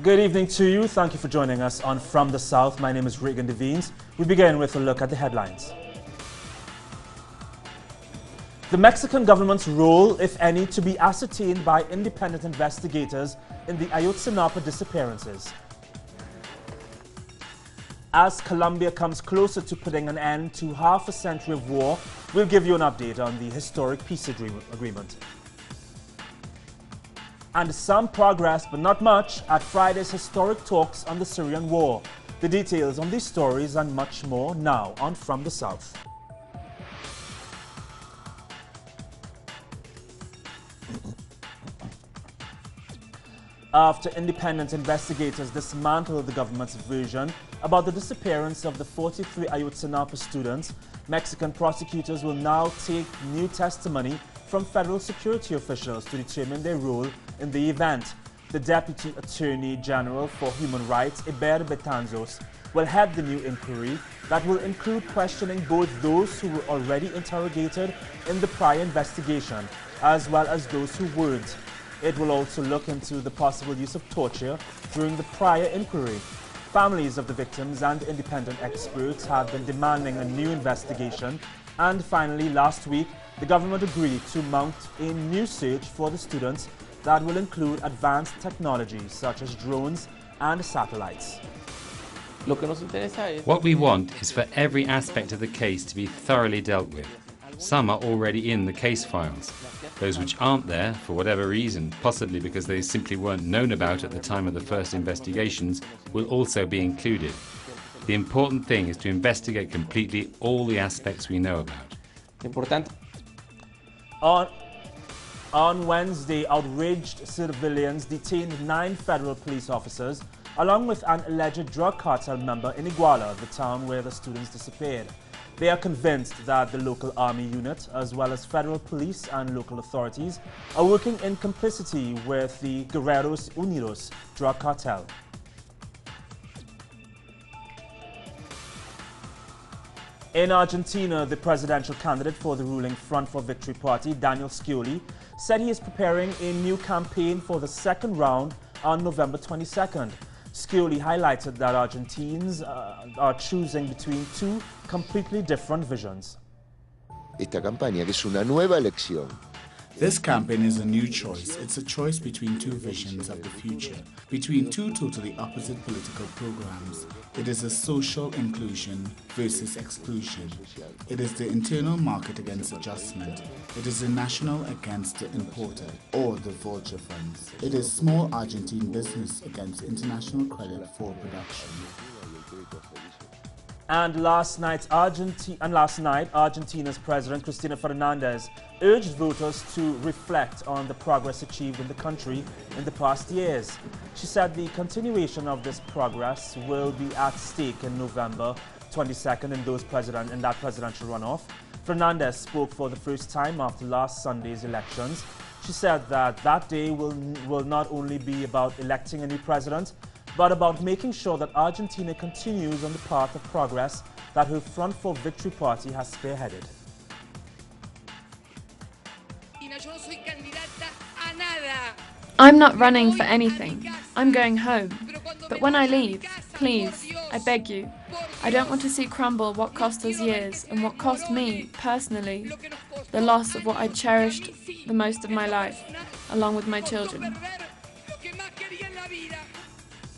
Good evening to you. Thank you for joining us on From the South. My name is Regan Devines. We begin with a look at the headlines. The Mexican government's role, if any, to be ascertained by independent investigators in the Ayotzinapa disappearances. As Colombia comes closer to putting an end to half a century of war, we'll give you an update on the historic peace agreement. And some progress, but not much, at Friday's historic talks on the Syrian war. The details on these stories and much more now on From the South. After independent investigators dismantled the government's version about the disappearance of the 43 Ayotzinapa students, Mexican prosecutors will now take new testimony from federal security officials to determine their role in the event. The Deputy Attorney General for Human Rights, Eber Betanzos, will head the new inquiry that will include questioning both those who were already interrogated in the prior investigation as well as those who weren't. It will also look into the possible use of torture during the prior inquiry. Families of the victims and independent experts have been demanding a new investigation. And finally, last week, the government agreed to mount a new search for the students that will include advanced technologies such as drones and satellites. What we want is for every aspect of the case to be thoroughly dealt with. Some are already in the case files. Those which aren't there, for whatever reason, possibly because they simply weren't known about at the time of the first investigations, will also be included. The important thing is to investigate completely all the aspects we know about. On Wednesday, outraged civilians detained 9 federal police officers along with an alleged drug cartel member in Iguala, the town where the students disappeared. They are convinced that the local army unit, as well as federal police and local authorities, are working in complicity with the Guerreros Unidos drug cartel. In Argentina, the presidential candidate for the ruling Front for Victory party, Daniel Scioli, said he is preparing a new campaign for the second round on November 22nd. Scioli highlighted that Argentines are choosing between 2 completely different visions. Esta campaña, que es una nueva elección. This campaign is a new choice. It's a choice between 2 visions of the future, between 2 totally opposite political programs. It is a social inclusion versus exclusion. It is the internal market against adjustment. It is the national against the imported, or the vulture funds. It is small Argentine business against international credit for production. And last night, Argentina's President Cristina Fernandez urged voters to reflect on the progress achieved in the country in the past years. She said the continuation of this progress will be at stake in November 22nd in that presidential runoff. Fernandez spoke for the first time after last Sunday's elections. She said that that day will not only be about electing a new president, but about making sure that Argentina continues on the path of progress that her Front for Victory party has spearheaded. I'm not running for anything. I'm going home. But when I leave, please, I beg you, I don't want to see crumble what cost us years and what cost me, personally, the loss of what I cherished the most of my life, along with my children.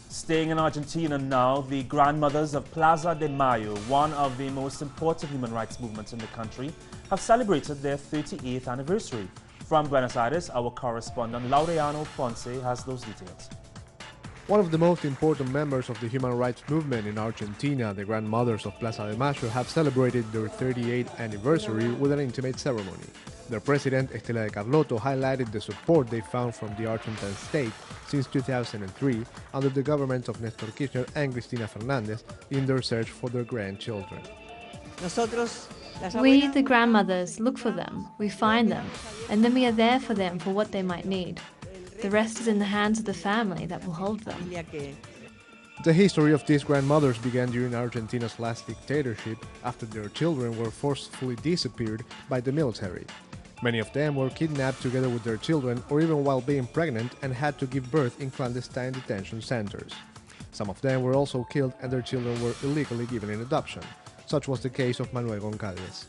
Staying in Argentina now, the grandmothers of Plaza de Mayo, one of the most important human rights movements in the country, have celebrated their 38th anniversary. From Buenos Aires, our correspondent Laureano Ponce has those details. One of the most important members of the human rights movement in Argentina, the grandmothers of Plaza de Mayo, have celebrated their 38th anniversary with an intimate ceremony. Their president, Estela de Carlotto, highlighted the support they found from the Argentine state since 2003 under the governments of Néstor Kirchner and Cristina Fernández in their search for their grandchildren. We, the grandmothers, look for them, we find them, and then we are there for them for what they might need. The rest is in the hands of the family that will hold them. The history of these grandmothers began during Argentina's last dictatorship after their children were forcefully disappeared by the military. Many of them were kidnapped together with their children or even while being pregnant and had to give birth in clandestine detention centers. Some of them were also killed and their children were illegally given in adoption. Such was the case of Manuel Goncalves.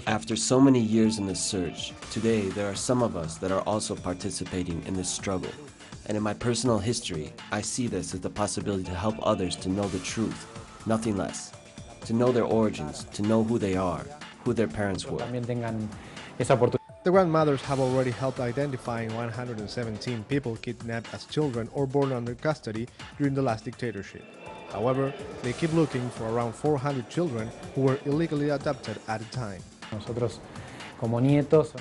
After so many years in the search, today there are some of us that are also participating in this struggle. And in my personal history, I see this as the possibility to help others to know the truth, nothing less. To know their origins, to know who they are, who their parents were. The grandmothers have already helped identifying 117 people kidnapped as children or born under custody during the last dictatorship. However, they keep looking for around 400 children who were illegally adopted at the time.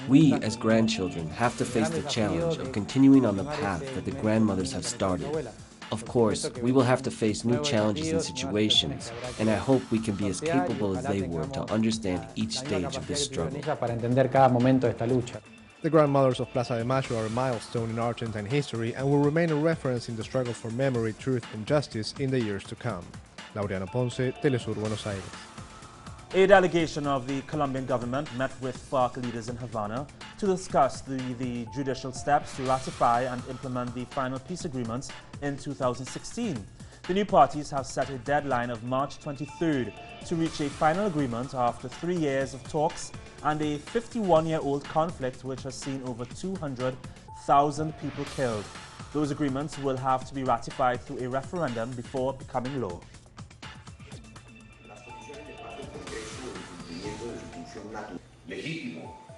We, as grandchildren, have to face the challenge of continuing on the path that the grandmothers have started. Of course, we will have to face new challenges and situations, and I hope we can be as capable as they were to understand each stage of this struggle. The grandmothers of Plaza de Mayo are a milestone in Argentine history and will remain a reference in the struggle for memory, truth and justice in the years to come. Laureano Ponce, Telesur, Buenos Aires. A delegation of the Colombian government met with FARC leaders in Havana to discuss the judicial steps to ratify and implement the final peace agreements in 2016. The new parties have set a deadline of March 23rd to reach a final agreement after 3 years of talks and a 51-year-old conflict which has seen over 200,000 people killed. Those agreements will have to be ratified through a referendum before becoming law.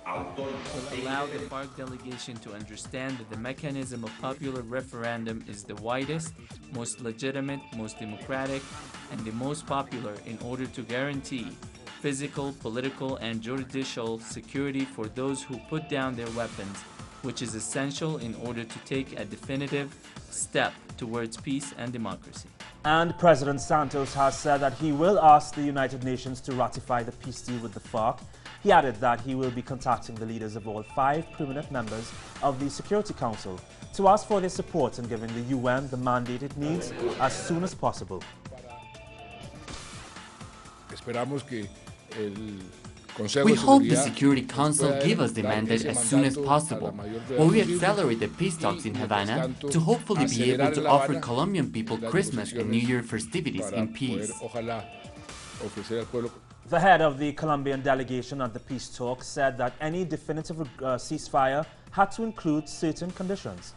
Allow the FARC delegation to understand that the mechanism of popular referendum is the widest, most legitimate, most democratic, and the most popular in order to guarantee physical, political, and judicial security for those who put down their weapons, which is essential in order to take a definitive step towards peace and democracy. And President Santos has said that he will ask the United Nations to ratify the peace deal with the FARC. He added that he will be contacting the leaders of all 5 permanent members of the Security Council to ask for their support in giving the UN the mandate it needs as soon as possible. We hope the Security Council give us the mandate as soon as possible, while we accelerate the peace talks in Havana to hopefully be able to offer Colombian people Christmas and New Year festivities in peace. The head of the Colombian delegation at the peace talks said that any definitive ceasefire had to include certain conditions.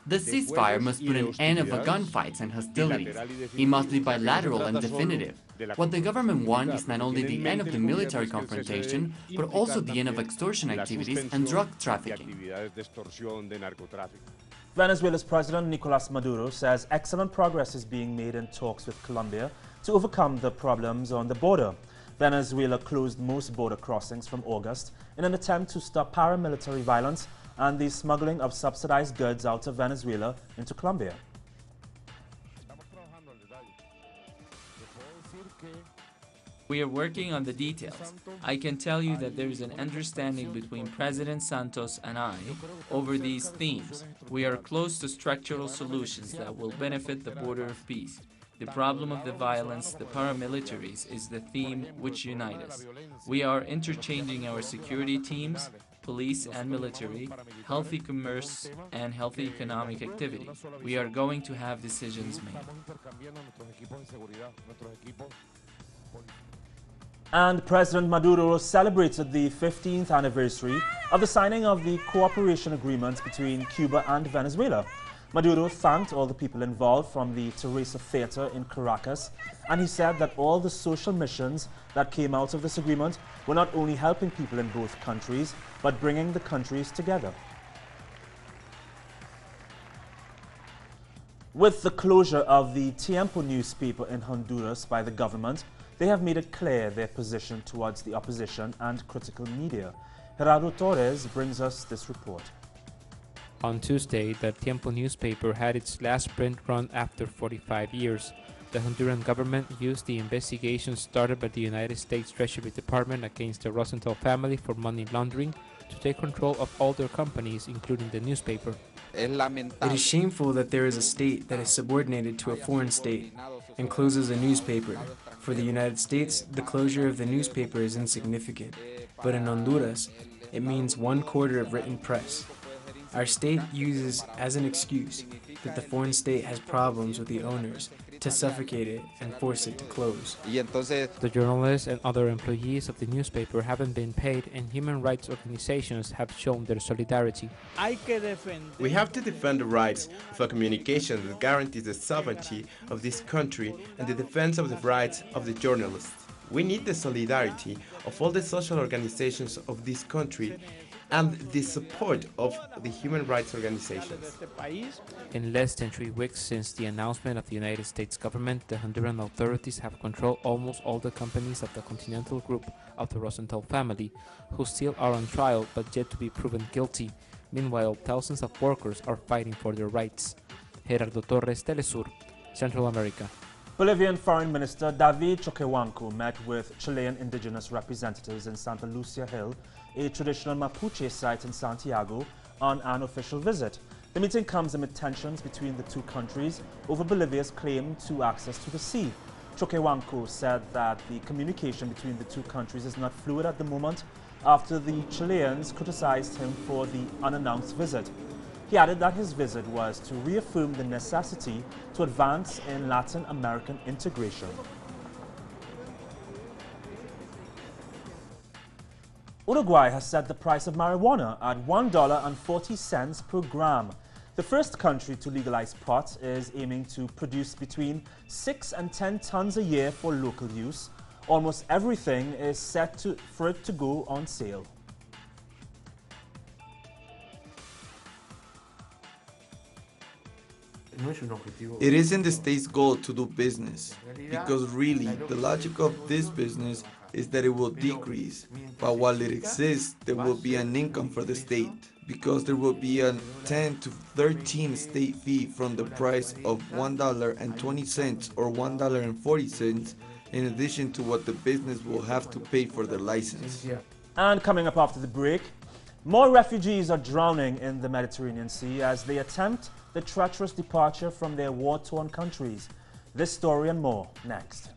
The ceasefire must put an end of the gunfights and hostilities. It must be bilateral and definitive. What the government wants is not only the end of the military confrontation, but also the end of extortion activities and drug trafficking. Venezuela's President Nicolas Maduro says excellent progress is being made in talks with Colombia to overcome the problems on the border. Venezuela closed most border crossings from August in an attempt to stop paramilitary violence and the smuggling of subsidized goods out of Venezuela into Colombia. We are working on the details. I can tell you that there is an understanding between President Santos and I over these themes. We are close to structural solutions that will benefit the border of peace. The problem of the violence, the paramilitaries, is the theme which unite us. We are interchanging our security teams, police and military, healthy commerce and healthy economic activity. We are going to have decisions made. And President Maduro celebrated the 15th anniversary of the signing of the cooperation agreement between Cuba and Venezuela. Maduro thanked all the people involved from the Teresa Theater in Caracas, and he said that all the social missions that came out of this agreement were not only helping people in both countries, but bringing the countries together. With the closure of the Tiempo newspaper in Honduras by the government, they have made it clear their position towards the opposition and critical media. Gerardo Torres brings us this report. On Tuesday, the Tiempo newspaper had its last print run after 45 years. The Honduran government used the investigation started by the United States Treasury Department against the Rosenthal family for money laundering to take control of all their companies, including the newspaper. It is shameful that there is a state that is subordinated to a foreign state and closes a newspaper. For the United States, the closure of the newspaper is insignificant, but in Honduras, it means 1/4 of written press. Our state uses as an excuse that the foreign state has problems with the owners to suffocate it and force it to close. The journalists and other employees of the newspaper haven't been paid, and human rights organizations have shown their solidarity. We have to defend the rights of a communication that guarantees the sovereignty of this country and the defense of the rights of the journalists. We need the solidarity of all the social organizations of this country and the support of the human rights organizations. In less than 3 weeks since the announcement of the United States government, the Honduran authorities have controlled almost all the companies of the Continental Group of the Rosenthal family, who still are on trial but yet to be proven guilty. Meanwhile, thousands of workers are fighting for their rights. Gerardo Torres, Telesur, Central America. Bolivian Foreign Minister David Choquehuanco met with Chilean indigenous representatives in Santa Lucia Hill, a traditional Mapuche site in Santiago, on an official visit. The meeting comes amid tensions between the two countries over Bolivia's claim to access to the sea. Choquehuanco said that the communication between the two countries is not fluid at the moment after the Chileans criticized him for the unannounced visit. He added that his visit was to reaffirm the necessity to advance in Latin American integration. Uruguay has set the price of marijuana at $1.40 per gram. The first country to legalize pot is aiming to produce between 6 and 10 tons a year for local use. Almost everything is set for it to go on sale. It isn't the state's goal to do business, because really the logic of this business is that it will decrease, but while it exists, there will be an income for the state, because there will be a 10 to 13 state fee from the price of $1.20 or $1.40, in addition to what the business will have to pay for the license. And coming up after the break, more refugees are drowning in the Mediterranean Sea as they attempt the treacherous departure from their war-torn countries. This story and more next.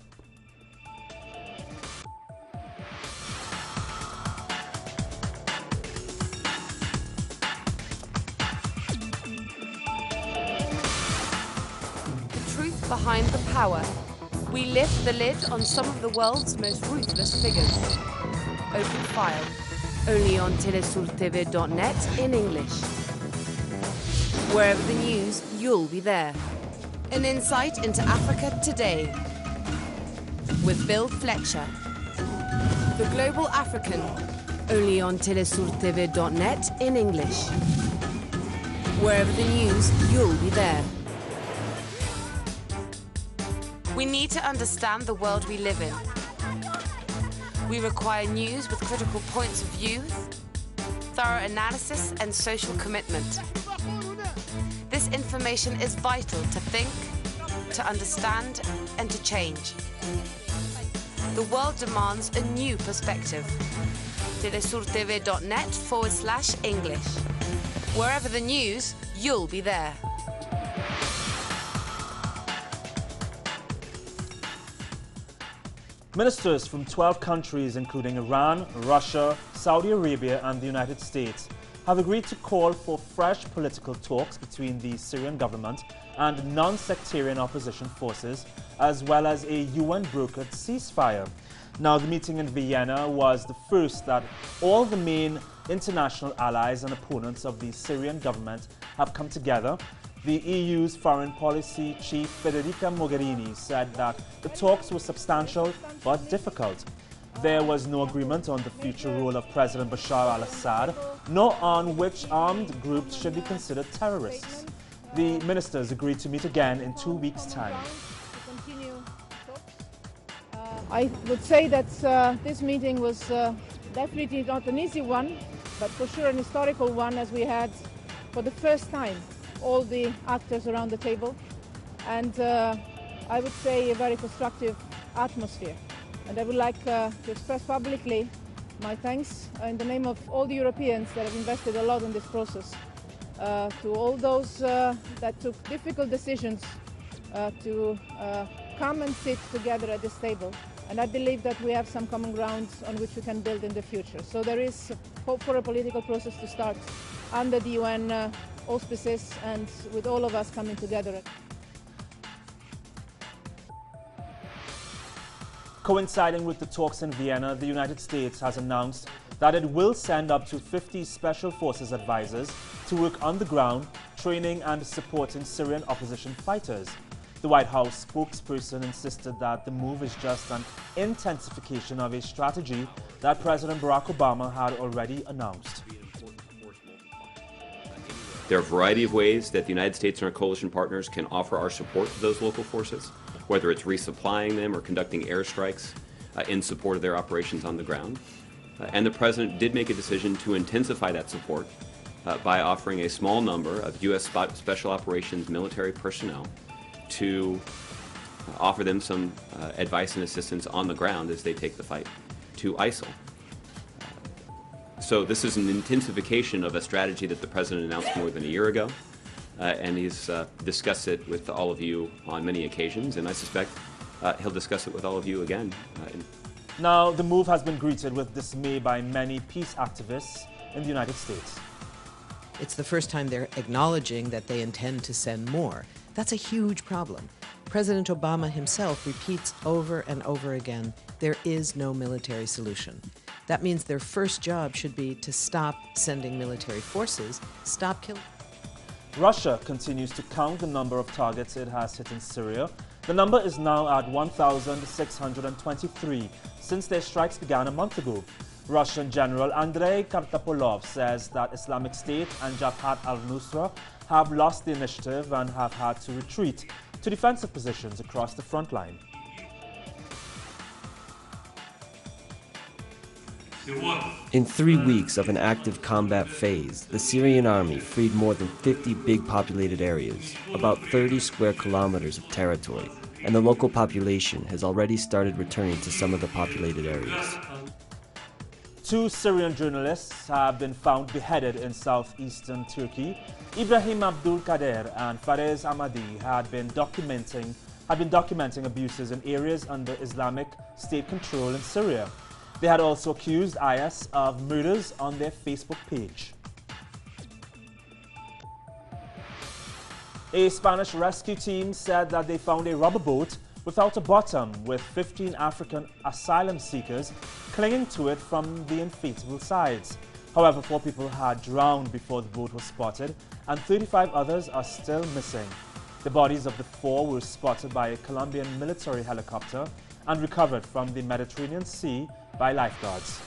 The truth behind the power. We lift the lid on some of the world's most ruthless figures. Open file. Only on telesurtv.net in English. Wherever the news, you'll be there. An insight into Africa today. With Bill Fletcher. The Global African. Only on telesurtv.net in English. Wherever the news, you'll be there. We need to understand the world we live in. We require news with critical points of view, thorough analysis and social commitment. This information is vital to think, to understand and to change. The world demands a new perspective. telesurtv.net/English. Wherever the news, you'll be there. Ministers from 12 countries, including Iran, Russia, Saudi Arabia and the United States, have agreed to call for fresh political talks between the Syrian government and non-sectarian opposition forces, as well as a UN-brokered ceasefire. Now, the meeting in Vienna was the first that all the main international allies and opponents of the Syrian government have come together. The EU's foreign policy chief Federica Mogherini said that the talks were substantial but difficult. There was no agreement on the future role of President Bashar al-Assad, nor on which armed groups should be considered terrorists. The ministers agreed to meet again in 2 weeks' time. I would say that this meeting was definitely not an easy one, but for sure an historical one, as we had for the first time all the actors around the table, and I would say a very constructive atmosphere. And I would like to express publicly my thanks in the name of all the Europeans that have invested a lot in this process. to all those that took difficult decisions to come and sit together at this table. And I believe that we have some common grounds on which we can build in the future. So there is hope for a political process to start under the UN auspices and with all of us coming together. Coinciding with the talks in Vienna, the United States has announced that it will send up to 50 Special Forces advisors to work on the ground, training and supporting Syrian opposition fighters. The White House spokesperson insisted that the move is just an intensification of a strategy that President Barack Obama had already announced. There are a variety of ways that the United States and our coalition partners can offer our support to those local forces, whether it's resupplying them or conducting airstrikes in support of their operations on the ground. And the President did make a decision to intensify that support by offering a small number of U.S. Special Operations military personnel to offer them some advice and assistance on the ground as they take the fight to ISIL. So this is an intensification of a strategy that the President announced more than a year ago, and he's discussed it with all of you on many occasions, and I suspect he'll discuss it with all of you again. Now, the move has been greeted with dismay by many peace activists in the United States. It's the first time they're acknowledging that they intend to send more. That's a huge problem. President Obama himself repeats over and over again, there is no military solution. That means their first job should be to stop sending military forces, stop killing. Russia continues to count the number of targets it has hit in Syria. The number is now at 1,623 since their strikes began a month ago. Russian General Andrei Kartapolov says that Islamic State and Jabhat al-Nusra have lost the initiative and have had to retreat to defensive positions across the front line. In 3 weeks of an active combat phase, the Syrian army freed more than 50 big populated areas, about 30 square kilometers of territory, and the local population has already started returning to some of the populated areas. 2 Syrian journalists have been found beheaded in southeastern Turkey. Ibrahim Abdul Kader and Fares Ahmadi had been documenting abuses in areas under Islamic State control in Syria. They had also accused IS of murders on their Facebook page. A Spanish rescue team said that they found a rubber boat without a bottom with 15 African asylum seekers clinging to it from the inflatable sides. However, 4 people had drowned before the boat was spotted and 35 others are still missing. The bodies of the 4 were spotted by a Colombian military helicopter and recovered from the Mediterranean Sea by lifeguards.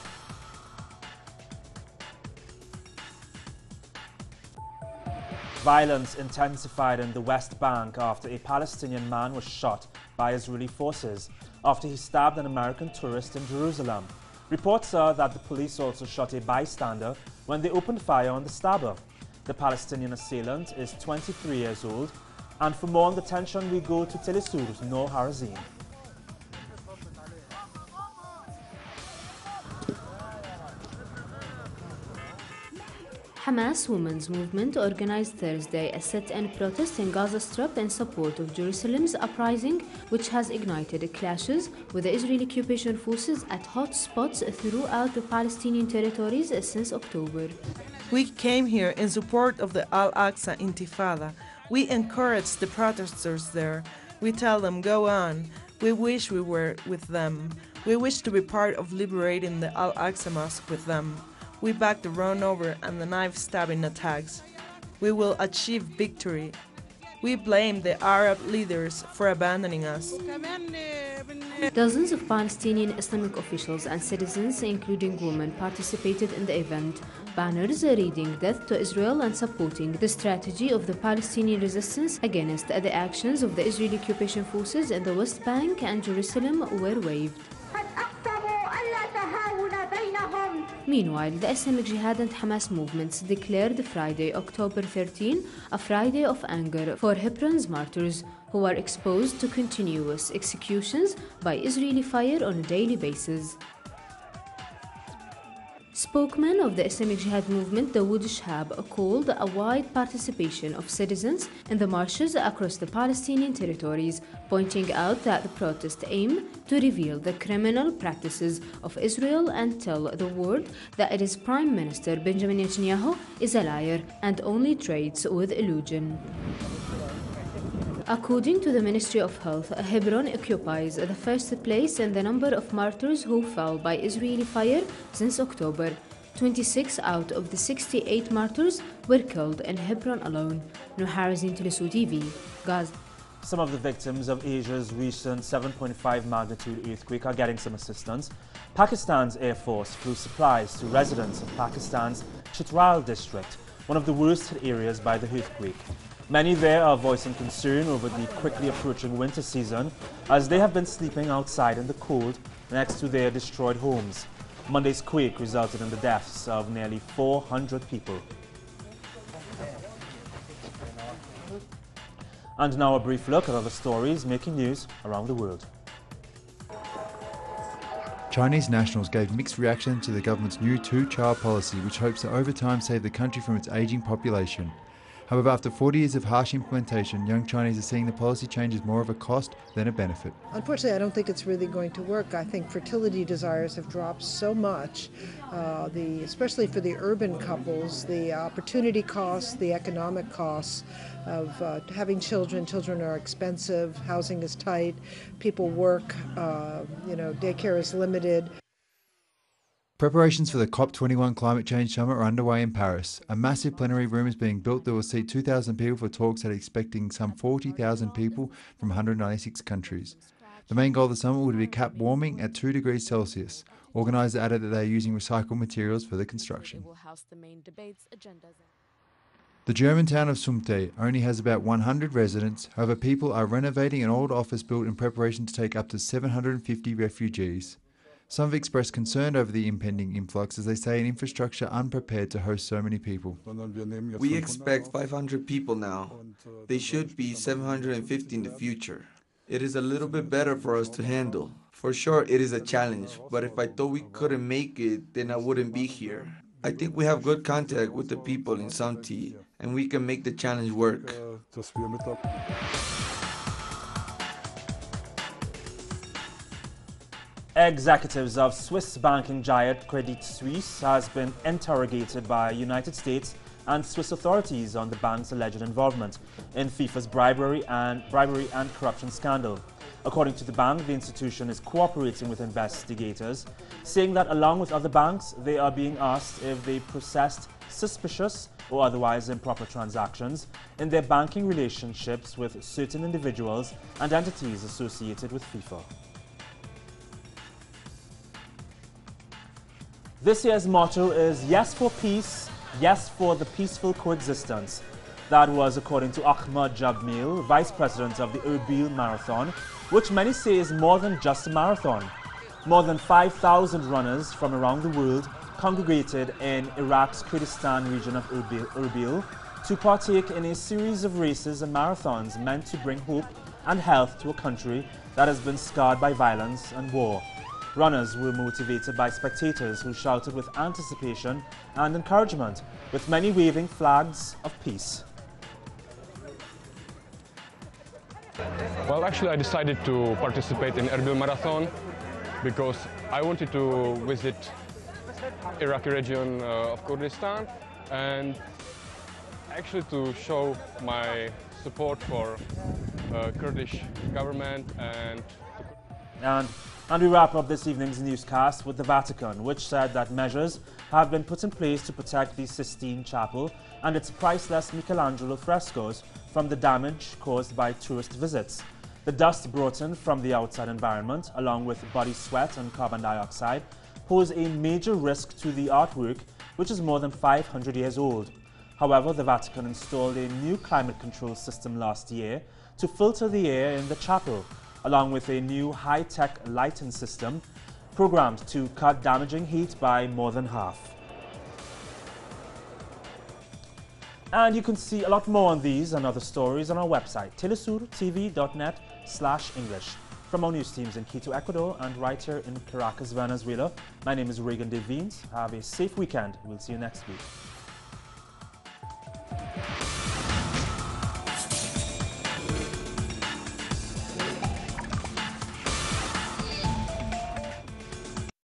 Violence intensified in the West Bank after a Palestinian man was shot by Israeli forces after he stabbed an American tourist in Jerusalem. Reports are that the police also shot a bystander when they opened fire on the stabber. The Palestinian assailant is 23 years old, and for more on the tension we go to Telesur's Noor Harazin. Hamas Women's Movement organized Thursday a sit-in protest in Gaza Strip in support of Jerusalem's uprising, which has ignited clashes with the Israeli occupation forces at hot spots throughout the Palestinian territories since October. We came here in support of the Al-Aqsa Intifada. We encourage the protesters there. We tell them, go on. We wish we were with them. We wish to be part of liberating the Al-Aqsa Mosque with them. We back the run-over and the knife-stabbing attacks. We will achieve victory. We blame the Arab leaders for abandoning us. Dozens of Palestinian Islamic officials and citizens, including women, participated in the event. Banners reading "Death to Israel" and supporting the strategy of the Palestinian resistance against the actions of the Israeli occupation forces in the West Bank and Jerusalem were waved. Meanwhile, the Islamic Jihad and Hamas movements declared Friday, October 13, a Friday of anger for Hebron's martyrs, who are exposed to continuous executions by Israeli fire on a daily basis. Spokesman of the Islamic Jihad movement, Dawood Shihab, called a wide participation of citizens in the marches across the Palestinian territories, pointing out that the protests aim to reveal the criminal practices of Israel and tell the world that its Prime Minister Benjamin Netanyahu is a liar and only trades with illusion. According to the Ministry of Health, Hebron occupies the first place in the number of martyrs who fell by Israeli fire since October. 26 out of the 68 martyrs were killed in Hebron alone. Nuharazin Telesu TV, Gaza. Some of the victims of Asia's recent 7.5 magnitude earthquake are getting some assistance. Pakistan's Air Force flew supplies to residents of Pakistan's Chitral district, one of the worst hit areas by the earthquake. Many there are voicing concern over the quickly approaching winter season, as they have been sleeping outside in the cold next to their destroyed homes. Monday's quake resulted in the deaths of nearly 400 people. And now a brief look at other stories making news around the world. Chinese nationals gave mixed reaction to the government's new two-child policy, which hopes to over time save the country from its ageing population. However, after 40 years of harsh implementation, young Chinese are seeing the policy change as more of a cost than a benefit. Unfortunately, I don't think it's really going to work. I think fertility desires have dropped so much, especially for the urban couples, the opportunity costs, the economic costs of having children. Children are expensive, housing is tight, people work, daycare is limited. Preparations for the COP21 climate change summit are underway in Paris. A massive plenary room is being built that will seat 2,000 people for talks that are expecting some 40,000 people from 196 countries. The main goal of the summit will be to cap warming at 2 degrees Celsius. Organisers added that they are using recycled materials for the construction. The German town of Sumte only has about 100 residents. However, people are renovating an old office built in preparation to take up to 750 refugees. Some have expressed concern over the impending influx, as they say an infrastructure unprepared to host so many people. We expect 500 people now. They should be 750 in the future. It is a little bit better for us to handle. For sure, it is a challenge, but if I thought we couldn't make it, then I wouldn't be here. I think we have good contact with the people in Sumte, and we can make the challenge work. Executives of Swiss banking giant Credit Suisse has been interrogated by United States and Swiss authorities on the bank's alleged involvement in FIFA's bribery and corruption scandal. According to the bank, the institution is cooperating with investigators, saying that along with other banks, they are being asked if they processed suspicious or otherwise improper transactions in their banking relationships with certain individuals and entities associated with FIFA. This year's motto is "Yes for Peace, Yes for the Peaceful Coexistence." That was according to Ahmad Jabmil, Vice President of the Erbil Marathon, which many say is more than just a marathon. More than 5,000 runners from around the world congregated in Iraq's Kurdistan region of Erbil to partake in a series of races and marathons meant to bring hope and health to a country that has been scarred by violence and war. Runners were motivated by spectators who shouted with anticipation and encouragement, with many waving flags of peace. Well, actually I decided to participate in Erbil Marathon because I wanted to visit Iraqi region of Kurdistan and actually to show my support for Kurdish government And we wrap up this evening's newscast with the Vatican, which said that measures have been put in place to protect the Sistine Chapel and its priceless Michelangelo frescoes from the damage caused by tourist visits. The dust brought in from the outside environment, along with body sweat and carbon dioxide, pose a major risk to the artwork, which is more than 500 years old. However, the Vatican installed a new climate control system last year to filter the air in the chapel, along with a new high-tech lighting system programmed to cut damaging heat by more than half. And you can see a lot more on these and other stories on our website, telesurtv.net/English. From our news teams in Quito, Ecuador, and right here in Caracas, Venezuela, my name is Regan Devines. Have a safe weekend. We'll see you next week.